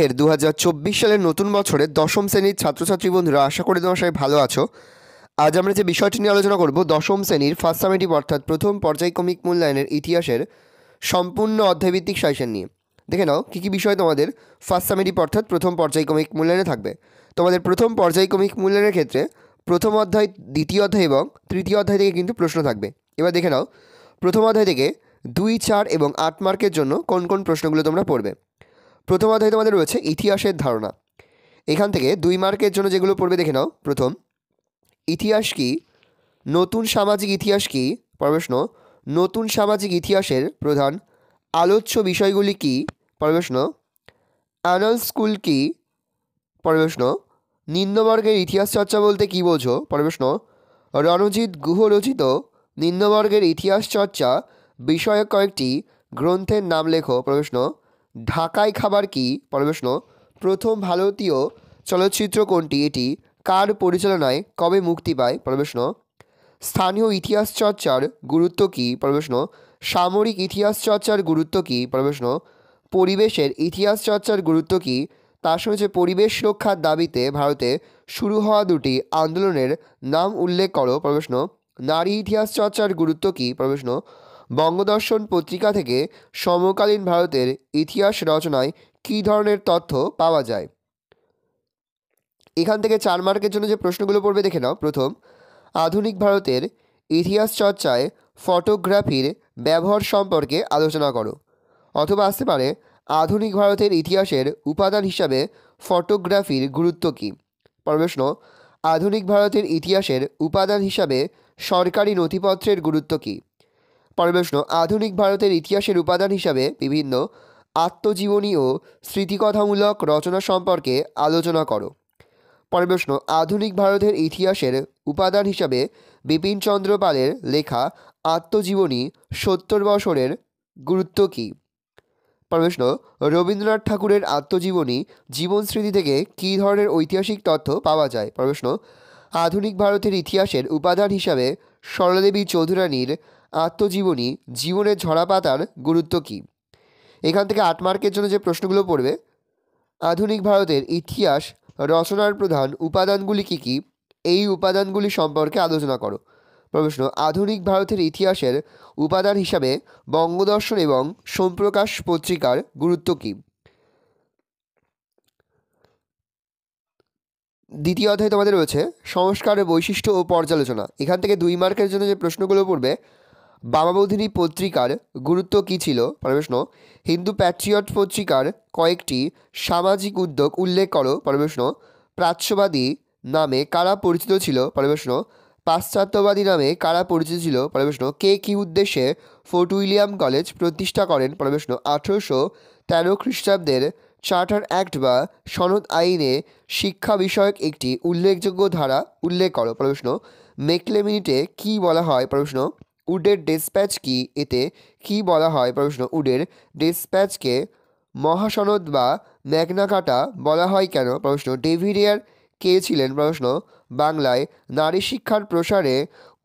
সপ্তাহের 2024 সালের নতুন বছরের দশম শ্রেণীর ছাত্রছাত্রী বন্ধুরা, আশা করি তোমরা সবাই ভালো আছো। আজ আমরা যে বিষয়টি নিয়ে আলোচনা করব, দশম শ্রেণীর ফার্স্ট সামেটিভ অর্থাৎ প্রথম পর্যায়ক্রমিক মূল্যায়নের ইতিহাসের সম্পূর্ণ অধ্যায়ভিত্তিক সাজেশন নিয়ে। দেখে নাও কী কী বিষয় তোমাদের ফার্স্ট সামেটিভ অর্থাৎ প্রথম পর্যায়ক্রমিক মূল্যায়নে থাকবে। তোমাদের প্রথম পর্যায়ক্রমিক মূল্যায়নের ক্ষেত্রে প্রথম অধ্যায়, দ্বিতীয় অধ্যায় এবং তৃতীয় অধ্যায় থেকে কিন্তু প্রশ্ন থাকবে। এবার দেখে নাও প্রথম অধ্যায় থেকে 2, 4 এবং 8 মার্কের জন্য কোন কোন প্রশ্নগুলো তোমরা পড়বে। প্রথম অধ্যায়ে তোমাদের রয়েছে ইতিহাসের ধারণা। এখান থেকে 2 মার্কের জন্য যেগুলো পড়বে দেখে নাও। প্রথম, ইতিহাস কি, নতুন সামাজিক ইতিহাস কি, প্রশ্ন নতুন সামাজিক ইতিহাসের প্রধান আলোচ্য বিষয়গুলি কি, প্রশ্ন অ্যানাল স্কুল কি, প্রশ্ন নিম্নবর্গের ইতিহাস চর্চা বলতে কী বোঝো, প্রশ্ন রণজিৎ গুহ রচিত নিম্নবর্গের ইতিহাস চর্চা বিষয়ক কয়েকটি গ্রন্থের নাম লেখো, প্রশ্ন ঢাকায় খাবার কি, প্রশ্ন প্রথম ভারতীয় চলচ্চিত্র কোনটি, এটি কার পরিচালনায় কবে মুক্তি পায়, প্রশ্ন স্থানীয় ইতিহাস চর্চার গুরুত্ব কী, প্রশ্ন সামরিক ইতিহাস চর্চার গুরুত্ব কী, প্রশ্ন পরিবেশের ইতিহাস চর্চার গুরুত্ব কী, তার সঙ্গে পরিবেশ রক্ষার দাবিতে ভারতে শুরু হওয়া 2টি আন্দোলনের নাম উল্লেখ করো, প্রশ্ন নারী ইতিহাস চর্চার গুরুত্ব কী, প্রশ্ন বঙ্গদর্শন পত্রিকা থেকে সমকালীন ভারতের ইতিহাস রচনায় কী ধরনের তথ্য পাওয়া যায়। এখান থেকে 4 মার্কের জন্য যে প্রশ্নগুলো পড়বে দেখে নাও। প্রথম, আধুনিক ভারতের ইতিহাস চর্চায় ফটোগ্রাফির ব্যবহার সম্পর্কে আলোচনা করো। অথবা আসতে পারে আধুনিক ভারতের ইতিহাসের উপাদান হিসাবে ফটোগ্রাফির গুরুত্ব কী, প্রশ্ন আধুনিক ভারতের ইতিহাসের উপাদান হিসাবে সরকারি নথিপত্রের গুরুত্ব কী, প্রশ্ন আধুনিক ভারতের ইতিহাসের উপাদান হিসাবে বিভিন্ন আত্মজীবনী ও স্মৃতিকথামূলক রচনা সম্পর্কে আলোচনা করো। প্রশ্ন আধুনিক ভারতের ইতিহাসের উপাদান হিসাবে বিপিনচন্দ্র পালের লেখা আত্মজীবনী 70 বছরের গুরুত্ব কী, প্রশ্ন রবীন্দ্রনাথ ঠাকুরের আত্মজীবনী জীবন স্মৃতি থেকে কী ধরনের ঐতিহাসিক তথ্য পাওয়া যায়, প্রশ্ন আধুনিক ভারতের ইতিহাসের উপাদান হিসাবে সরলাদেবী চৌধুরানীর আত্মজীবনী জীবনের ঝরাপাতার গুরুত্ব কী। এখান থেকে 8 মার্কের জন্য যে প্রশ্নগুলো পড়বে, আধুনিক ভারতের ইতিহাস রচনার প্রধান উপাদানগুলি কী কী, এই উপাদানগুলি সম্পর্কে আলোচনা করো। প্রশ্ন আধুনিক ভারতের ইতিহাসের উপাদান হিসাবে বঙ্গদর্শন এবং সোমপ্রকাশ পত্রিকার গুরুত্ব কী। দ্বিতীয় অধ্যায়ে তোমাদের রয়েছে সংস্কারের বৈশিষ্ট্য ও পর্যালোচনা। এখান থেকে 2 মার্কের জন্য যে প্রশ্নগুলো পড়বে, বামাবোধিনী পত্রিকার গুরুত্ব কী ছিল, প্রশ্ন হিন্দু প্যাট্রিয়ট পত্রিকার কয়েকটি সামাজিক উদ্যোগ উল্লেখ করো, প্রশ্ন প্রাচ্যবাদী নামে কারা পরিচিত ছিল, প্রশ্ন পাশ্চাত্যবাদী নামে কারা পরিচিত ছিল, প্রশ্ন কে কী উদ্দেশ্যে ফোর্ট উইলিয়াম কলেজ প্রতিষ্ঠা করেন, প্রশ্ন 1813 খ্রিস্টাব্দের চার্টার অ্যাক্ট বা সনদ আইনে শিক্ষা বিষয়ক একটি উল্লেখযোগ্য ধারা উল্লেখ করো, প্রশ্ন মেকলেমিনিটে কী বলা হয়, প্রশ্ন উডের ডেসপ্যাচ কি, এতে কী বলা হয়, প্রশ্ন উডের ডেসপ্যাচকে মহাসনদ বা ম্যাগনা কার্টা বলা হয় কেন, প্রশ্ন ডেভিডিয়ার কে ছিলেন, প্রশ্ন বাংলায় নারী শিক্ষার প্রসারে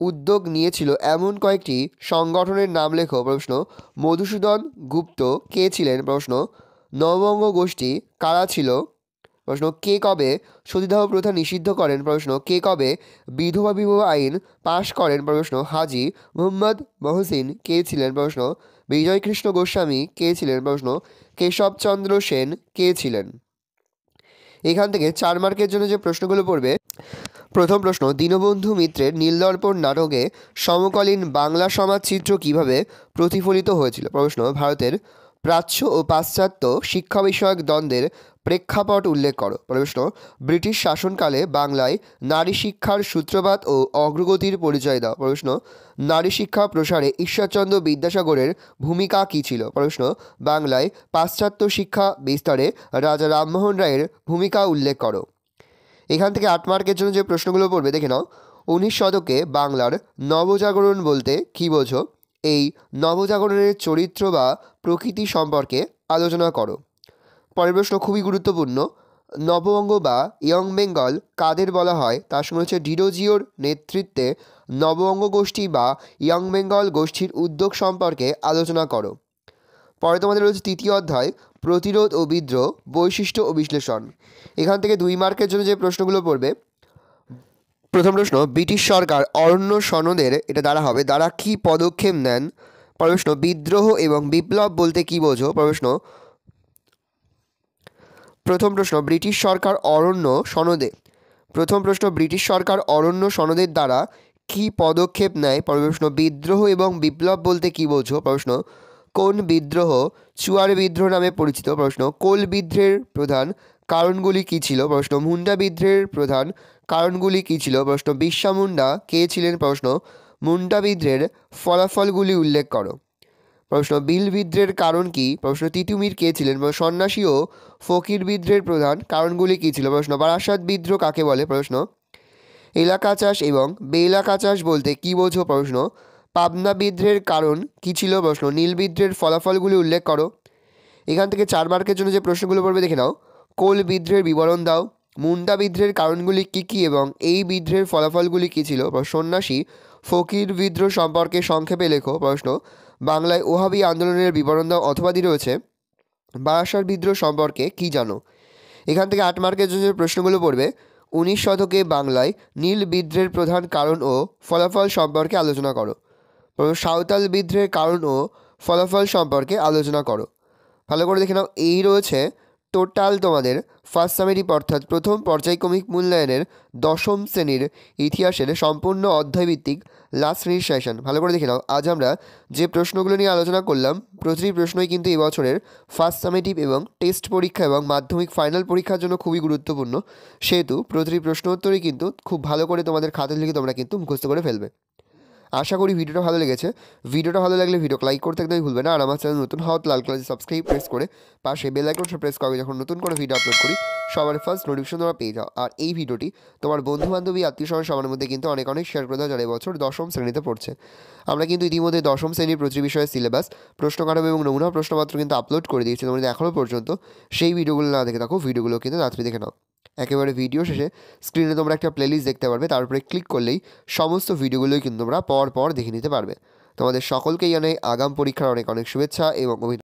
উদ্যোগ নিয়েছিল এমন কয়েকটি সংগঠনের নাম লেখো, প্রশ্ন মধুসূদন গুপ্ত কে ছিলেন, প্রশ্ন নববঙ্গ গোষ্ঠী কারা ছিল, প্রশ্ন কে কবে সতীদাহ প্রথা নিষিদ্ধ করেন, প্রশ্ন কে কবে বিধবা বিবাহ আইন পাশ করেন, প্রশ্ন হাজী মুহম্মদ মহসিন কে ছিলেন, প্রশ্ন বিজয়কৃষ্ণ গোস্বামী কে ছিলেন, প্রশ্ন কেশবচন্দ্র সেন কে ছিলেন। এখান থেকে 4 মার্কের জন্য যে প্রশ্নগুলো পড়বে, প্রথম প্রশ্ন দীনবন্ধু মিত্রের নীলদর্পণ নাটকে সমকালীন বাংলা সমাজ চিত্র কীভাবে প্রতিফলিত হয়েছিল, প্রশ্ন ভারতের প্রাচ্য ও পাশ্চাত্য শিক্ষা বিষয়ক দ্বন্দ্বের প্রেক্ষাপট উল্লেখ করো, প্রশ্ন ব্রিটিশ শাসনকালে বাংলায় নারী শিক্ষার সূত্রপাত ও অগ্রগতির পরিচয় দাও, প্রশ্ন নারী শিক্ষা প্রসারে ঈশ্বরচন্দ্র বিদ্যাসাগরের ভূমিকা কী ছিল, প্রশ্ন বাংলায় পাশ্চাত্য শিক্ষা বিস্তারে রাজা রামমোহন রায়ের ভূমিকা উল্লেখ করো। এখান থেকে 8 মার্কের জন্য যে প্রশ্নগুলো পড়বে দেখে নাও। 19 শতকে বাংলার নবজাগরণ বলতে কী বোঝো, এই নবজাগরণের চরিত্র বা প্রকৃতি সম্পর্কে আলোচনা করো। পরের প্রশ্ন খুবই গুরুত্বপূর্ণ, নববঙ্গ বা ইয়ং বেঙ্গল কাদের বলা হয়, তার সঙ্গে হচ্ছে ডিরোজিওর নেতৃত্বে নববঙ্গ গোষ্ঠী বা ইয়ং বেঙ্গল গোষ্ঠীর উদ্যোগ সম্পর্কে আলোচনা করো। পরে তোমাদের রয়েছে তৃতীয় অধ্যায় প্রতিরোধ ও বিদ্রোহ, বৈশিষ্ট্য ও বিশ্লেষণ। এখান থেকে 2 মার্কের জন্য যে প্রশ্নগুলো পড়বে, প্রথম প্রশ্ন, ব্রিটিশ সরকার অরণ্য সনদের এটা দ্বারা হবে দ্বারা কি পদক্ষেপ নেন? পরের প্রশ্ন, বিদ্রোহ এবং বিপ্লব বলতে কি বোঝো? প্রথম প্রশ্ন, ব্রিটিশ সরকার অরণ্য সনদে ব্রিটিশ সরকার অরণ্য সনদের দ্বারা কি পদক্ষেপ নেয়? পরের প্রশ্ন, বিদ্রোহ এবং বিপ্লব বলতে কি বোঝো? প্রশ্ন, কোন বিদ্রোহ চুয়ার বিদ্রোহ নামে পরিচিত? প্রশ্ন, কোল বিদ্রোহের প্রধান কারণগুলি কী ছিল? প্রশ্ন, মুন্ডা বিদ্রোহের প্রধান কারণগুলি কী ছিল? প্রশ্ন, বিরসা মুন্ডা কে ছিলেন? প্রশ্ন, মুন্ডা বিদ্রোহের ফলাফলগুলি উল্লেখ করো। প্রশ্ন, বিল বিদ্রোহের কারণ কি? প্রশ্ন, তিতুমির কে ছিলেন? সন্ন্যাসী ও ফকির বিদ্রোহের প্রধান কারণগুলি কী ছিল? প্রশ্ন, বারাসাত বিদ্রোহ কাকে বলে? প্রশ্ন, এলাকা চাষ এবং বেএলাকা চাষ বলতে কী বোঝো? প্রশ্ন, পাবনা বিদ্রোহের কারণ কী ছিল? প্রশ্ন, নীল বিদ্রোহের ফলাফলগুলি উল্লেখ করো। এখান থেকে 4 মার্কের জন্য যে প্রশ্নগুলো পড়বে দেখে নাও। কোল বিদ্রোহের বিবরণ দাও, মুন্ডা বিদ্রোহের কারণগুলি কী কী এবং এই বিদ্রোহের ফলাফলগুলি কী ছিল? সন্ন্যাসী ফকির বিদ্রোহ সম্পর্কে সংক্ষেপে লেখো। প্রশ্ন, বাংলায় ওহাবি আন্দোলনের বিবরণ দাও, অথবা রয়েছে বারাসাত বিদ্রোহ সম্পর্কে কী জানো? এখান থেকে 8 মার্কের জন্য যে প্রশ্নগুলো পড়বে, 19 শতকে বাংলায় নীল বিদ্রোহের প্রধান কারণ ও ফলাফল সম্পর্কে আলোচনা করো। সাঁওতাল বিদ্রোহের কারণ ও ফলাফল সম্পর্কে আলোচনা করো। ভালো করে দেখে নাও। এই রয়েছে টোটাল তোমাদের ফার্স্ট সামেটিভ অর্থাৎ প্রথম পর্যায়ক্রমিক মূল্যায়নের 10ম শ্রেণীর ইতিহাসের সম্পূর্ণ অধ্যায়ভিত্তিক লাস্ট শ্রেণীর সেশন। ভালো করে দেখে নাও। আজ আমরা যে প্রশ্নগুলো নিয়ে আলোচনা করলাম, প্রতিটি প্রশ্নই কিন্তু এবছরের ফার্স্ট সামেটিভ এবং টেস্ট পরীক্ষা এবং মাধ্যমিক ফাইনাল পরীক্ষার জন্য খুবই গুরুত্বপূর্ণ। সেহেতু প্রতিটি প্রশ্ন উত্তরই কিন্তু খুব ভালো করে তোমাদের খাতায় লিখে তোমরা কিন্তু মুখস্থ করে ফেলবে। আশা করি ভিডিওটা ভালো লেগেছে। ভিডিওটা ভালো লাগলে ভিডিওকে লাইক করতে একদমই ভুলবে না। আর আমার চ্যানেল নতুন হওয়া লাল কালার সাবস্ক্রাইব প্রেস করে পাশে বেল আইকনটা প্রেস করে যখন নতুন করে ভিডিও আপলোড করি সবার ফার্স্ট নোটিফিকেশন তোমরা পেয়ে যাও। আর এই ভিডিওটি তোমার বন্ধু বান্ধবী আত্মীয় স্বজন সবার মধ্যে কিন্তু অনেক শেয়ার করে দাও যারা এবছর 10ম শ্রেণীতে পড়ছে। আমরা কিন্তু ইতিমধ্যে 10ম শ্রেণীর প্রতিটি বিষয়ের সিলেবাস, প্রশ্নকাঠামো এবং নমুনা প্রশ্নপত্র কিন্তু আপলোড করে দিয়েছি। তোমরা যদি এখনও পর্যন্ত সেই ভিডিওগুলো না দেখে থাকো, ভিডিওগুলো কিন্তু তাড়াতাড়ি দেখে নাও। একেবারে ভিডিও শেষে স্ক্রিনে তোমরা একটা প্লেলিস্ট দেখতে পারবে, তার উপরে ক্লিক করলেই সমস্ত ভিডিওগুলোই কিন্তু তোমরা পর দেখে নিতে পারবে। তোমাদের সকলকেই জানাই আগাম পরীক্ষার অনেক শুভেচ্ছা এবং